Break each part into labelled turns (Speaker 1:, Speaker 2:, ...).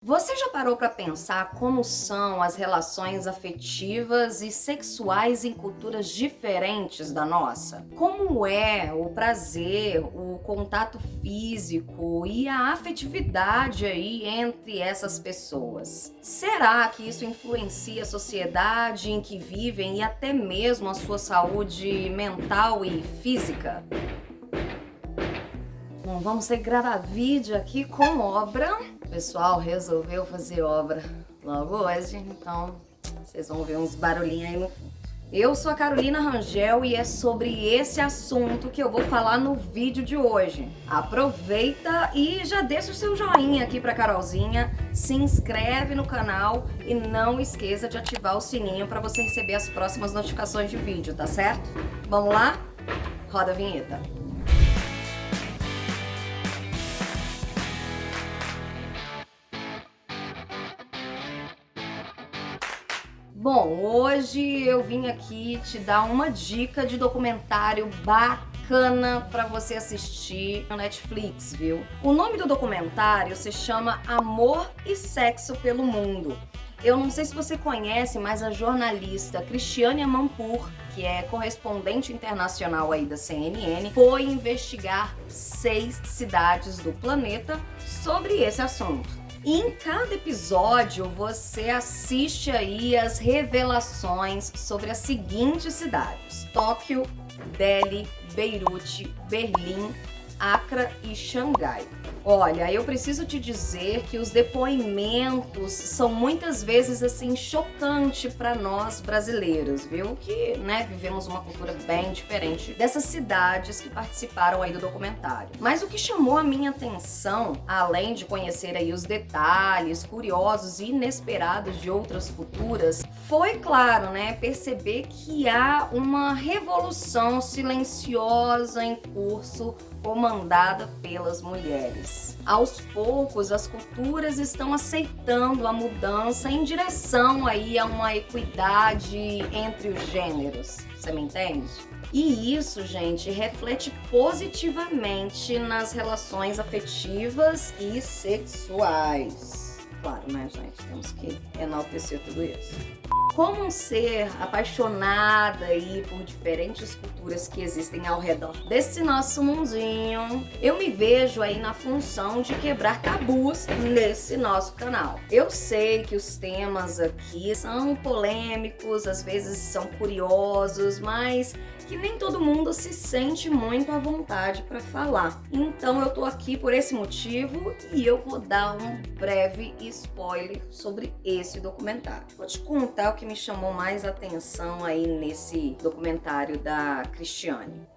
Speaker 1: Você já parou para pensar como são as relações afetivas e sexuais em culturas diferentes da nossa? Como é o prazer, o contato físico e a afetividade aí entre essas pessoas? Será que isso influencia a sociedade em que vivem e até mesmo a sua saúde mental e física? Bom, vamos ter que gravar vídeo aqui com obra. O pessoal resolveu fazer obra logo hoje, então vocês vão ver uns barulhinhos aí no fundo. Eu sou a Carolina Rangel e é sobre esse assunto que eu vou falar no vídeo de hoje. Aproveita e já deixa o seu joinha aqui pra Carolzinha, se inscreve no canal e não esqueça de ativar o sininho para você receber as próximas notificações de vídeo, tá certo? Vamos lá? Roda a vinheta. Bom, hoje eu vim aqui te dar uma dica de documentário bacana para você assistir no Netflix, viu? O nome do documentário se chama Amor e Sexo pelo Mundo. Eu não sei se você conhece, mas a jornalista Cristiane Amanpour, que é correspondente internacional aí da CNN, foi investigar 6 cidades do planeta sobre esse assunto. E em cada episódio você assiste aí as revelações sobre as seguintes cidades: Tóquio, Delhi, Beirute, Berlim, Accra e Xangai. Olha, eu preciso te dizer que os depoimentos são muitas vezes assim chocantes para nós brasileiros, viu? Que, vivemos uma cultura bem diferente dessas cidades que participaram aí do documentário. Mas o que chamou a minha atenção, além de conhecer aí os detalhes curiosos e inesperados de outras culturas, foi, claro, perceber que há uma revolução silenciosa em curso comandada pelas mulheres. Aos poucos, as culturas estão aceitando a mudança em direção aí a uma equidade entre os gêneros. Você me entende? E isso, gente, reflete positivamente nas relações afetivas e sexuais. Claro, gente? Temos que enaltecer tudo isso. Como um ser apaixonada aí por diferentes culturas que existem ao redor desse nosso mundinho, eu me vejo aí na função de quebrar tabus nesse nosso canal. Eu sei que os temas aqui são polêmicos, às vezes são curiosos, mas que nem todo mundo se sente muito à vontade para falar. Então eu tô aqui por esse motivo e eu vou dar um breve spoiler sobre esse documentário. Vou te contar o que me chamou mais atenção aí nesse documentário da Cristiane.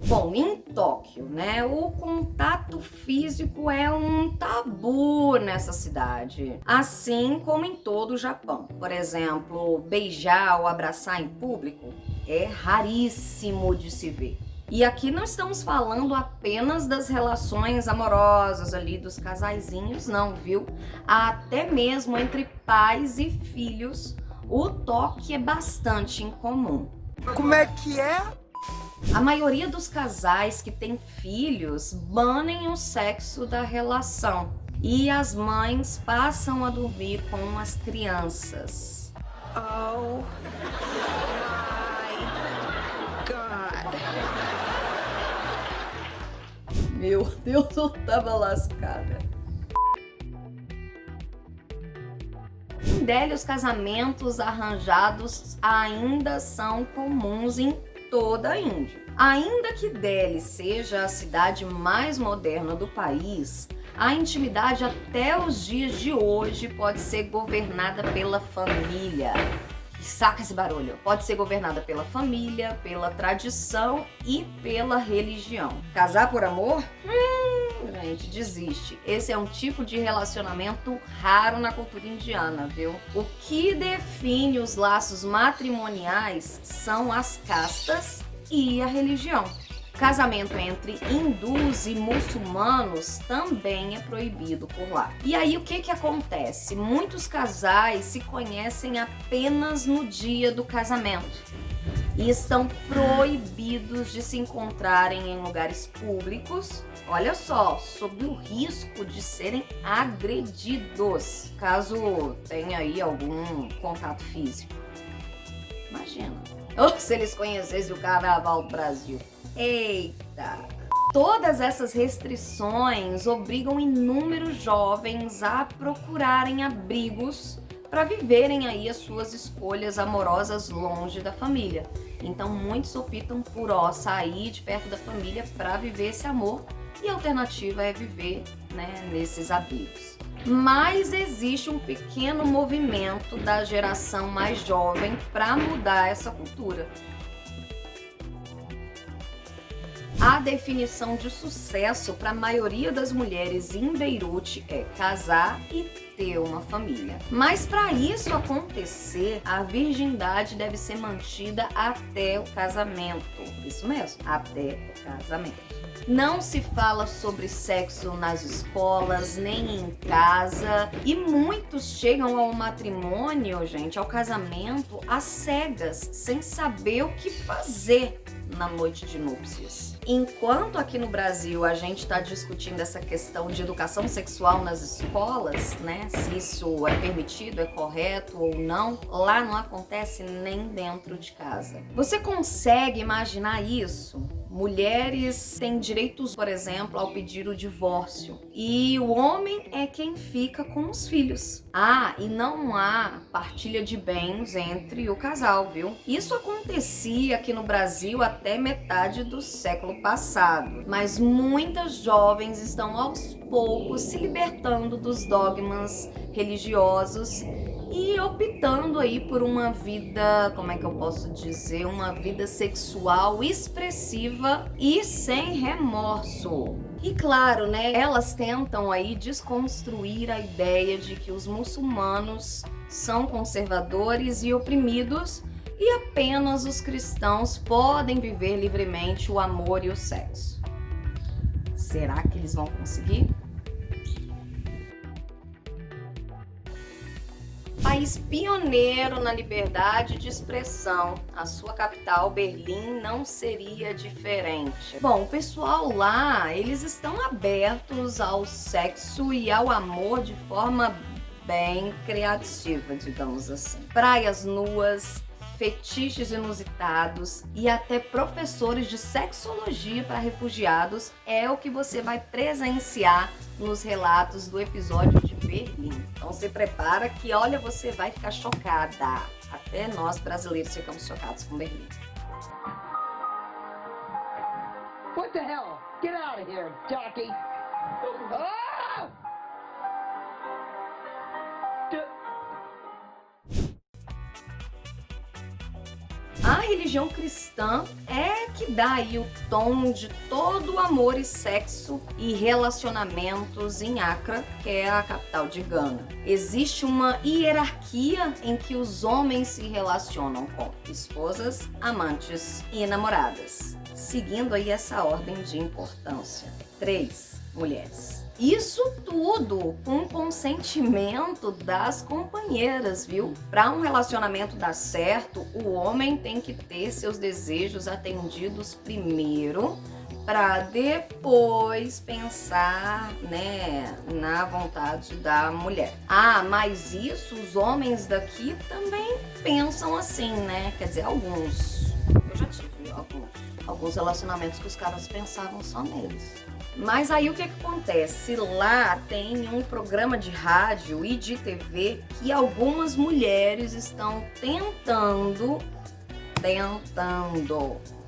Speaker 1: Bom, em Tóquio, o contato físico é um tabu nessa cidade, assim como em todo o Japão. Por exemplo, beijar ou abraçar em público é raríssimo de se ver. E aqui não estamos falando apenas das relações amorosas ali dos casaizinhos, não, viu? Até mesmo entre pais e filhos, o toque é bastante incomum.
Speaker 2: Como é que é?
Speaker 1: A maioria dos casais que têm filhos banem o sexo da relação e as mães passam a dormir com as crianças.
Speaker 2: Oh my God.
Speaker 1: Meu Deus, eu tava lascada. Em Delhi, os casamentos arranjados ainda são comuns em toda a Índia. Ainda que Delhi seja a cidade mais moderna do país, a intimidade até os dias de hoje pode ser governada pela família. Saca esse barulho? Pode ser governada pela família, pela tradição e pela religião. Casar por amor? Gente, desiste. Esse é um tipo de relacionamento raro na cultura indiana, viu? O que define os laços matrimoniais são as castas e a religião. Casamento entre hindus e muçulmanos também é proibido por lá. E aí o que acontece? Muitos casais se conhecem apenas no dia do casamento. e estão proibidos de se encontrarem em lugares públicos, olha só, sob o risco de serem agredidos, caso tenha aí algum contato físico. Imagina, ou se eles conhecessem o Carnaval do Brasil. Eita! Todas essas restrições obrigam inúmeros jovens a procurarem abrigos para viverem aí as suas escolhas amorosas longe da família. Então muitos optam por sair de perto da família para viver esse amor, e a alternativa é viver, né, nesses abrigos. Mas existe um pequeno movimento da geração mais jovem para mudar essa cultura. A definição de sucesso para a maioria das mulheres em Beirute é casar e ter uma família. Mas para isso acontecer, a virgindade deve ser mantida até o casamento. Isso mesmo, até o casamento. Não se fala sobre sexo nas escolas, nem em casa, e muitos chegam ao matrimônio, gente, ao casamento, às cegas, sem saber o que fazer na noite de núpcias. Enquanto aqui no Brasil a gente está discutindo essa questão de educação sexual nas escolas, né? Se isso é permitido, é correto ou não, lá não acontece nem dentro de casa. Você consegue imaginar isso? Mulheres têm direitos, por exemplo, ao pedir o divórcio, e o homem é quem fica com os filhos. E não há partilha de bens entre o casal, viu? Isso acontecia aqui no Brasil até metade do século passado, mas muitas jovens estão aos poucos se libertando dos dogmas religiosos e optando aí por uma vida, como é que eu posso dizer, uma vida sexual expressiva e sem remorso. E claro, né, elas tentam aí desconstruir a ideia de que os muçulmanos são conservadores e oprimidos e apenas os cristãos podem viver livremente o amor e o sexo. Será que eles vão conseguir? País pioneiro na liberdade de expressão, a sua capital, Berlim, não seria diferente. Bom, o pessoal lá, eles estão abertos ao sexo e ao amor de forma bem criativa, digamos assim. Praias nuas, fetiches inusitados e até professores de sexologia para refugiados é o que você vai presenciar nos relatos do episódio de Berlim. Então se prepara que, olha, você vai ficar chocada. Até nós brasileiros ficamos chocados com Berlim.
Speaker 3: What the hell? Get out of here, jockey! Ah!
Speaker 1: A religião cristã é que dá aí o tom de todo o amor e sexo e relacionamentos em Accra, que é a capital de Gana. Existe uma hierarquia em que os homens se relacionam com esposas, amantes e namoradas, seguindo aí essa ordem de importância. 3 mulheres. Isso tudo com consentimento das companheiras, viu? Para um relacionamento dar certo, o homem tem que ter seus desejos atendidos primeiro, para depois pensar, né, na vontade da mulher. Mas isso os homens daqui também pensam assim, né? Quer dizer, alguns. Eu já tive alguns relacionamentos que os caras pensavam só neles. Mas aí o que acontece? Lá tem um programa de rádio e de TV que algumas mulheres estão tentando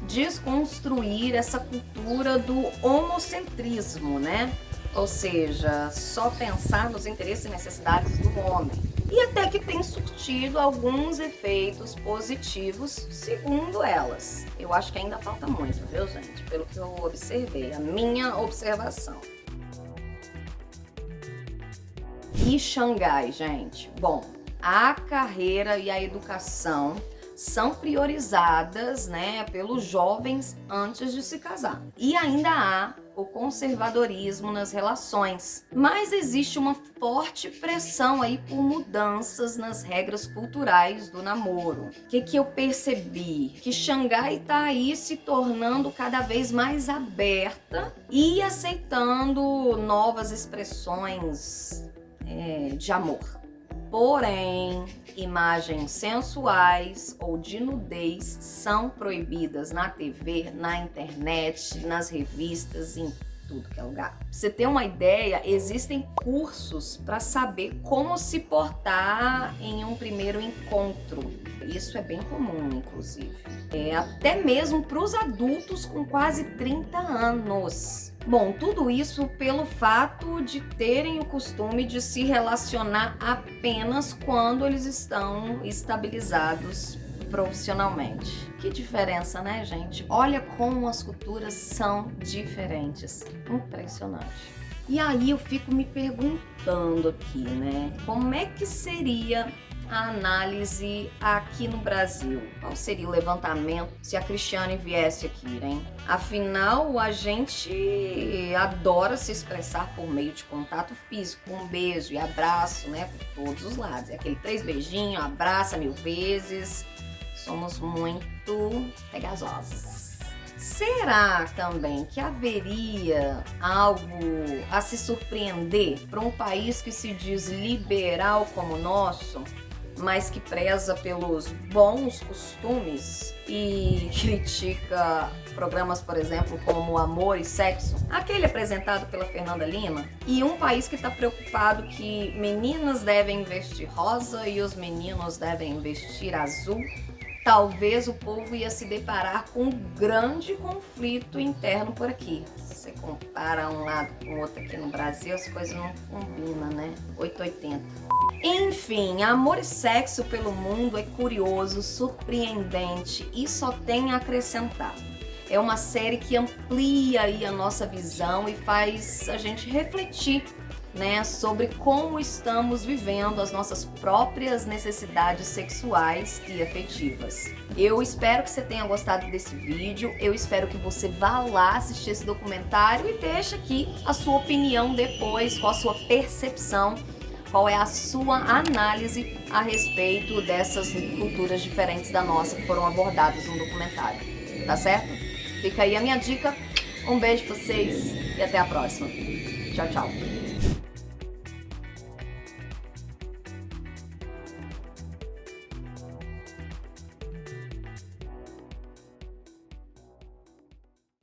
Speaker 1: desconstruir essa cultura do homocentrismo, né? Ou seja, só pensar nos interesses e necessidades do homem. E até que tem surtido alguns efeitos positivos, segundo elas. Eu acho que ainda falta muito, viu, gente? Pelo que eu observei, a minha observação. E Xangai, gente? Bom, a carreira e a educação são priorizadas, né, pelos jovens antes de se casar. E ainda há o conservadorismo nas relações, mas existe uma forte pressão aí por mudanças nas regras culturais do namoro. O que eu percebi? Que Xangai tá aí se tornando cada vez mais aberta e aceitando novas expressões de amor. Porém, imagens sensuais ou de nudez são proibidas na TV, na internet, nas revistas, em tudo que é lugar. Pra você ter uma ideia, existem cursos para saber como se portar em um primeiro encontro. Isso é bem comum, inclusive. Até mesmo para os adultos com quase 30 anos. Bom, tudo isso pelo fato de terem o costume de se relacionar apenas quando eles estão estabilizados profissionalmente. Que diferença, né, gente? Olha como as culturas são diferentes. Impressionante. E aí eu fico me perguntando aqui, né? Como é que seria a análise aqui no Brasil? Qual seria o levantamento se a Cristiane viesse aqui, hein? Afinal, a gente adora se expressar por meio de contato físico, um beijo e abraço, né? Por todos os lados. É aquele 3 beijinhos, abraça 1000 vezes. Somos muito pegajosas. Será também que haveria algo a se surpreender para um país que se diz liberal como o nosso, mas que preza pelos bons costumes e critica programas, por exemplo, como Amor e Sexo, aquele apresentado pela Fernanda Lima, e um país que está preocupado que meninas devem vestir rosa e os meninos devem vestir azul? Talvez o povo ia se deparar com um grande conflito interno por aqui. Você compara um lado com o outro aqui no Brasil, as coisas não combinam, né? 880. Enfim, Amor e Sexo pelo Mundo é curioso, surpreendente e só tem a acrescentar. É uma série que amplia aí a nossa visão e faz a gente refletir, né, sobre como estamos vivendo as nossas próprias necessidades sexuais e afetivas. Eu espero que você tenha gostado desse vídeo, eu espero que você vá lá assistir esse documentário e deixe aqui a sua opinião depois, qual a sua percepção, qual é a sua análise a respeito dessas culturas diferentes da nossa que foram abordadas no documentário, tá certo? Fica aí a minha dica, um beijo pra vocês e até a próxima. Tchau, tchau.